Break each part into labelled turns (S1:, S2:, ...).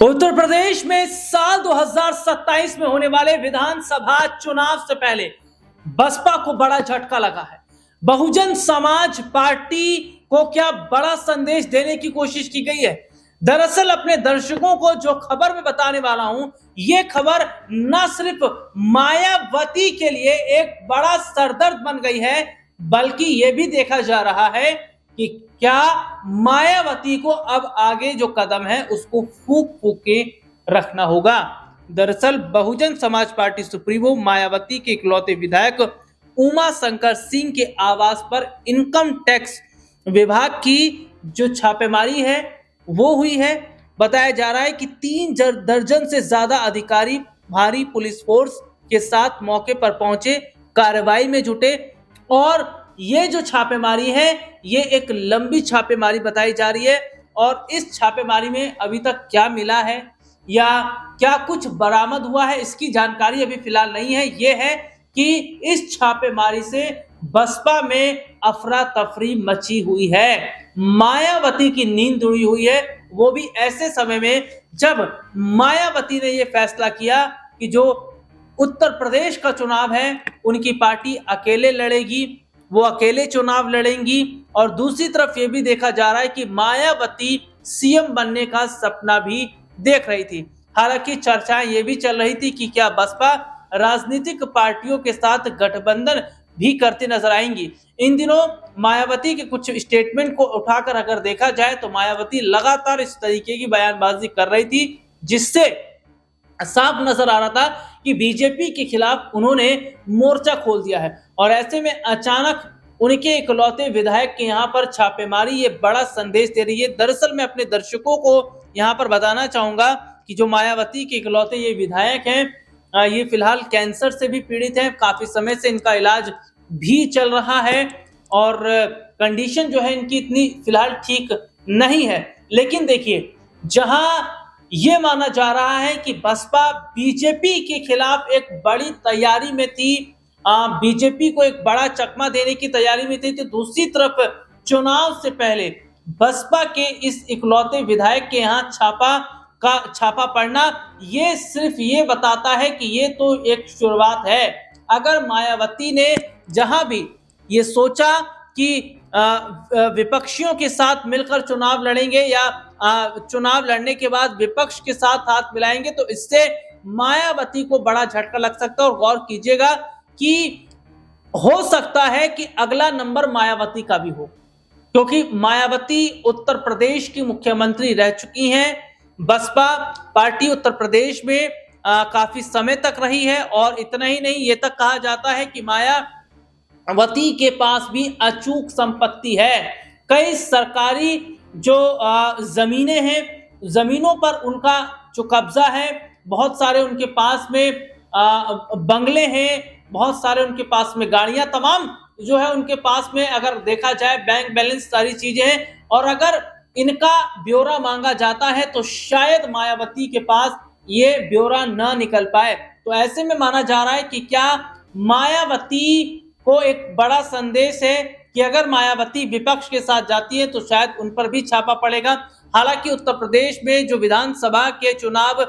S1: उत्तर प्रदेश में साल 2027 में होने वाले विधानसभा चुनाव से पहले बसपा को बड़ा झटका लगा है। बहुजन समाज पार्टी को क्या बड़ा संदेश देने की कोशिश की गई है। दरअसल अपने दर्शकों को जो खबर मैं बताने वाला हूं, ये खबर न सिर्फ मायावती के लिए एक बड़ा सरदर्द बन गई है, बल्कि यह भी देखा जा रहा है कि क्या मायावती को अब आगे जो कदम है उसको फूंक फूंक के रखना होगा। दरअसल बहुजन समाज पार्टी सुप्रीमो मायावती के इकलौते विधायक उमा शंकर सिंह के आवास पर इनकम टैक्स विभाग की जो छापेमारी है वो हुई है। बताया जा रहा है कि 3 दर्जन से ज्यादा अधिकारी भारी पुलिस फोर्स के साथ मौके पर पहुंचे, कार्रवाई में जुटे और ये जो छापेमारी है ये एक लंबी छापेमारी बताई जा रही है। और इस छापेमारी में अभी तक क्या मिला है या क्या कुछ बरामद हुआ है इसकी जानकारी अभी फिलहाल नहीं है। ये है कि इस छापेमारी से बसपा में अफरा तफरी मची हुई है, मायावती की नींद उड़ी हुई है, वो भी ऐसे समय में जब मायावती ने यह फैसला किया कि जो उत्तर प्रदेश का चुनाव है उनकी पार्टी अकेले लड़ेगी, वो अकेले चुनाव लड़ेंगी। और दूसरी तरफ ये भी देखा जा रहा है कि मायावती सीएम बनने का सपना भी देख रही थी। हालांकि चर्चाएं ये भी चल रही थी कि क्या बसपा राजनीतिक पार्टियों के साथ गठबंधन भी करती नजर आएंगी। इन दिनों मायावती के कुछ स्टेटमेंट को उठाकर अगर देखा जाए तो मायावती लगातार इस तरीके की बयानबाजी कर रही थी, जिससे साफ नजर आ रहा था कि बीजेपी के खिलाफ उन्होंने मोर्चा खोल दिया है। और ऐसे में अचानक उनके इकलौते विधायक के यहाँ पर छापेमारी ये बड़ा संदेश दे रही है। दरअसल मैं अपने दर्शकों को यहाँ पर बताना चाहूंगा कि जो मायावती के इकलौते ये विधायक हैं, ये फिलहाल कैंसर से भी पीड़ित हैं, काफी समय से इनका इलाज भी चल रहा है और कंडीशन जो है इनकी इतनी फिलहाल ठीक नहीं है। लेकिन देखिए, जहां ये माना जा रहा है कि बसपा बीजेपी के खिलाफ एक बड़ी तैयारी में थी, बीजेपी को एक बड़ा चकमा देने की तैयारी में थी, तो दूसरी तरफ चुनाव से पहले बसपा के इस इकलौते विधायक के यहाँ छापा पड़ना ये सिर्फ ये बताता है कि ये तो एक शुरुआत है। अगर मायावती ने जहां भी ये सोचा कि विपक्षियों के साथ मिलकर चुनाव लड़ेंगे या चुनाव लड़ने के बाद विपक्ष के साथ हाथ मिलाएंगे, तो इससे मायावती को बड़ा झटका लग सकता है। और गौर कीजिएगा कि हो सकता है कि अगला नंबर मायावती का भी हो, क्योंकि मायावती उत्तर प्रदेश की मुख्यमंत्री रह चुकी हैं। बसपा पार्टी उत्तर प्रदेश में काफी समय तक रही है और इतना ही नहीं, ये तक कहा जाता है कि मायावती के पास भी अचूक संपत्ति है। कई सरकारी जो जमीनें हैं, जमीनों पर उनका जो कब्जा है, बहुत सारे उनके पास में बंगले हैं, बहुत सारे उनके पास में गाड़ियां, तमाम जो है उनके पास में अगर देखा जाए बैंक बैलेंस सारी चीजें हैं। और अगर इनका ब्यौरा मांगा जाता है तो शायद मायावती के पास ये ब्यौरा न निकल पाए। तो ऐसे में माना जा रहा है कि क्या मायावती को एक बड़ा संदेश है कि अगर मायावती विपक्ष के साथ जाती है तो शायद उन पर भी छापा पड़ेगा। हालांकि उत्तर प्रदेश में जो विधानसभा के चुनाव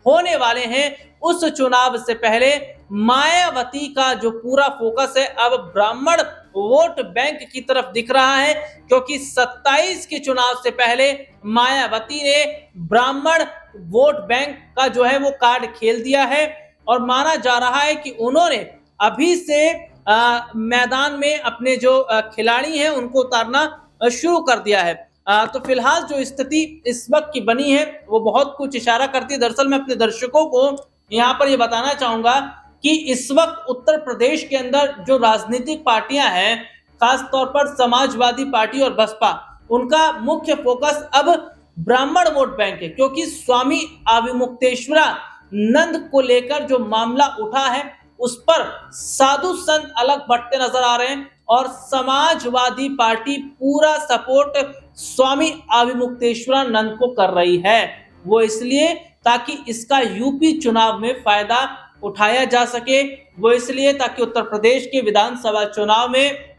S1: होने वाले हैं, उस चुनाव से पहले मायावती का जो पूरा फोकस है अब ब्राह्मण वोट बैंक की तरफ दिख रहा है, क्योंकि 27 के चुनाव से पहले मायावती ने ब्राह्मण वोट बैंक का जो है वो कार्ड खेल दिया है। और माना जा रहा है कि उन्होंने अभी से मैदान में अपने जो खिलाड़ी हैं उनको उतारना शुरू कर दिया है। तो फिलहाल जो स्थिति इस वक्त की बनी है वो बहुत कुछ इशारा करती है। दरअसल मैं अपने दर्शकों को यहाँ पर ये बताना चाहूंगा कि इस वक्त उत्तर प्रदेश के अंदर जो राजनीतिक पार्टियां हैं, खास तौर पर समाजवादी पार्टी और बसपा, उनका मुख्य फोकस अब ब्राह्मण वोट बैंक है, क्योंकि स्वामी अविमुक्तेश्वरानंद को लेकर जो मामला उठा है उस पर साधु संत अलग बढ़ते नजर आ रहे हैं और समाजवादी पार्टी पूरा सपोर्ट स्वामी अविमुक्तेश्वरानंद को कर रही है। वो इसलिए ताकि इसका यूपी चुनाव में फायदा उठाया जा सके, वो इसलिए ताकि उत्तर प्रदेश के विधानसभा चुनाव में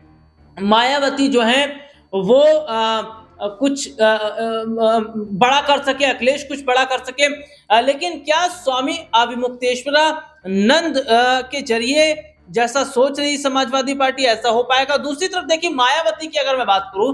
S1: मायावती जो है वो कुछ बड़ा कर सके, अखिलेश कुछ बड़ा कर सके, लेकिन क्या स्वामी अविमुक्तेश्वरानंद के जरिए जैसा सोच रही समाजवादी पार्टी ऐसा हो पाएगा? दूसरी तरफ देखिए मायावती की अगर मैं बात करूं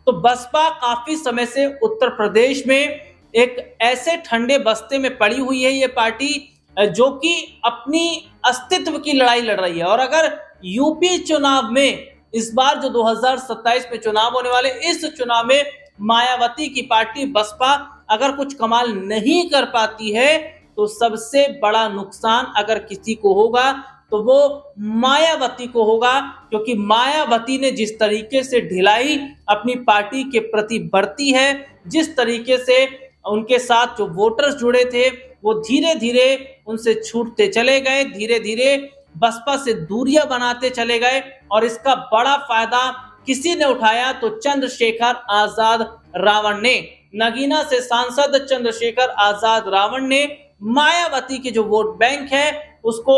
S1: तो बसपा काफी समय से उत्तर प्रदेश में एक ऐसे ठंडे बस्ते में पड़ी हुई है ये पार्टी जो कि अपनी अस्तित्व की लड़ाई लड़ रही है। और अगर यूपी चुनाव में इस बार जो 2027 में चुनाव होने वाले, इस चुनाव में मायावती की पार्टी बसपा अगर कुछ कमाल नहीं कर पाती है तो सबसे बड़ा नुकसान अगर किसी को होगा तो वो मायावती को होगा, क्योंकि मायावती ने जिस तरीके से ढिलाई अपनी पार्टी के प्रति बरती है, जिस तरीके से उनके साथ जो वोटर्स जुड़े थे वो धीरे धीरे उनसे छूटते चले गए, धीरे धीरे बसपा से दूरियां बनाते चले गए। और इसका बड़ा फायदा किसी ने उठाया तो चंद्रशेखर आजाद रावण ने। नगीना से सांसद चंद्रशेखर आजाद रावण ने मायावती के जो वोट बैंक है उसको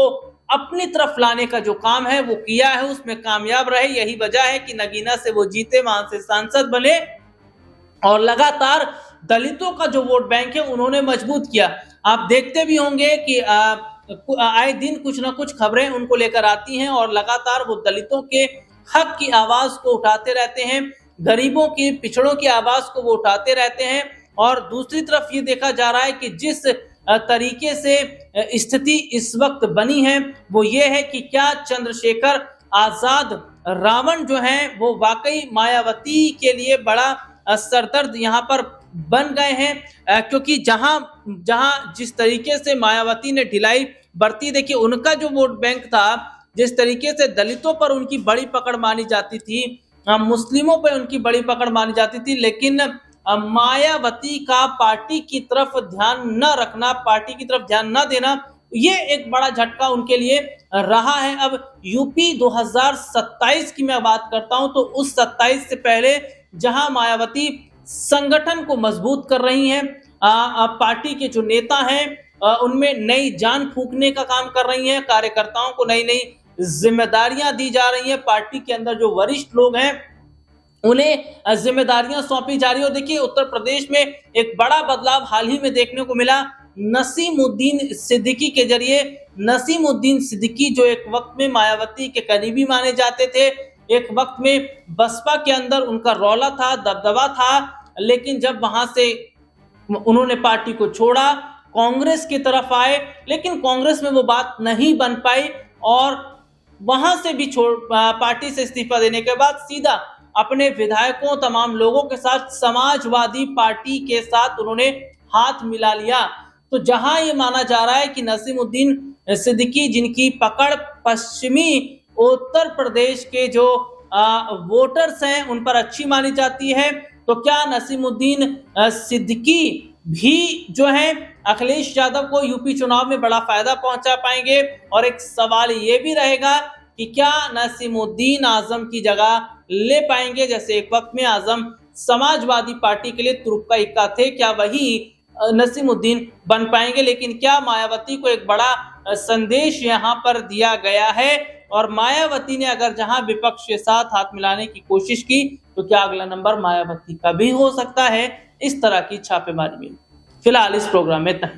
S1: अपनी तरफ लाने का जो काम है वो किया है, उसमें कामयाब रहे। यही वजह है कि नगीना से वो जीते, वहां से सांसद बने और लगातार दलितों का जो वोट बैंक है उन्होंने मजबूत किया। आप देखते भी होंगे कि आए दिन कुछ ना कुछ खबरें उनको लेकर आती हैं और लगातार वो दलितों के हक की आवाज को उठाते रहते हैं, गरीबों की, पिछड़ों की आवाज को वो उठाते रहते हैं। और दूसरी तरफ ये देखा जा रहा है कि जिस तरीके से स्थिति इस वक्त बनी है वो ये है कि क्या चंद्रशेखर आजाद रावण जो है वो वाकई मायावती के लिए बड़ा सरदर्द यहाँ पर बन गए हैं, क्योंकि जहां जिस तरीके से मायावती ने ढिलाई बरती, देखिए उनका जो वोट बैंक था, जिस तरीके से दलितों पर उनकी बड़ी पकड़ मानी जाती थी, मुस्लिमों पर उनकी बड़ी पकड़ मानी जाती थी, लेकिन मायावती का पार्टी की तरफ ध्यान न रखना, पार्टी की तरफ ध्यान न देना, ये एक बड़ा झटका उनके लिए रहा है। अब यूपी 2027 की मैं बात करता हूं तो उस 27 से पहले जहां मायावती संगठन को मजबूत कर रही हैं, पार्टी के जो नेता हैं उनमें नई जान फूंकने का काम कर रही हैं, कार्यकर्ताओं को नई नई जिम्मेदारियां दी जा रही हैं, पार्टी के अंदर जो वरिष्ठ लोग हैं उन्हें जिम्मेदारियां सौंपी जा रही है। देखिए उत्तर प्रदेश में एक बड़ा बदलाव हाल ही में देखने को मिला, नसीमुद्दीन सिद्दीकी के जरिए। नसीमुद्दीन सिद्दीकी जो एक वक्त में मायावती के करीबी माने जाते थे, एक वक्त में बसपा के अंदर उनका रौला था, दबदबा था, लेकिन जब वहां से उन्होंने पार्टी को छोड़ा, कांग्रेस की तरफ आए, लेकिन कांग्रेस में वो बात नहीं बन पाई और वहां से भी पार्टी से इस्तीफा देने के बाद सीधा अपने विधायकों, तमाम लोगों के साथ समाजवादी पार्टी के साथ उन्होंने हाथ मिला लिया। तो जहां ये माना जा रहा है कि नसीमुद्दीन सिद्दीकी जिनकी पकड़ पश्चिमी उत्तर प्रदेश के जो वोटर्स हैं उन पर अच्छी मानी जाती है, तो क्या नसीमुद्दीन सिद्दीकी भी जो है अखिलेश यादव को यूपी चुनाव में बड़ा फायदा पहुंचा पाएंगे? और एक सवाल ये भी रहेगा कि क्या नसीमुद्दीन आजम की जगह ले पाएंगे? जैसे एक वक्त में आजम समाजवादी पार्टी के लिए तुरुप का इक्का थे, क्या वही नसीमुद्दीन बन पाएंगे? लेकिन क्या मायावती को एक बड़ा संदेश यहाँ पर दिया गया है और मायावती ने अगर जहां विपक्ष के साथ हाथ मिलाने की कोशिश की तो क्या अगला नंबर मायावती का भी हो सकता है? इस तरह की छापेमारी में फिलहाल इस प्रोग्राम में इतना ही।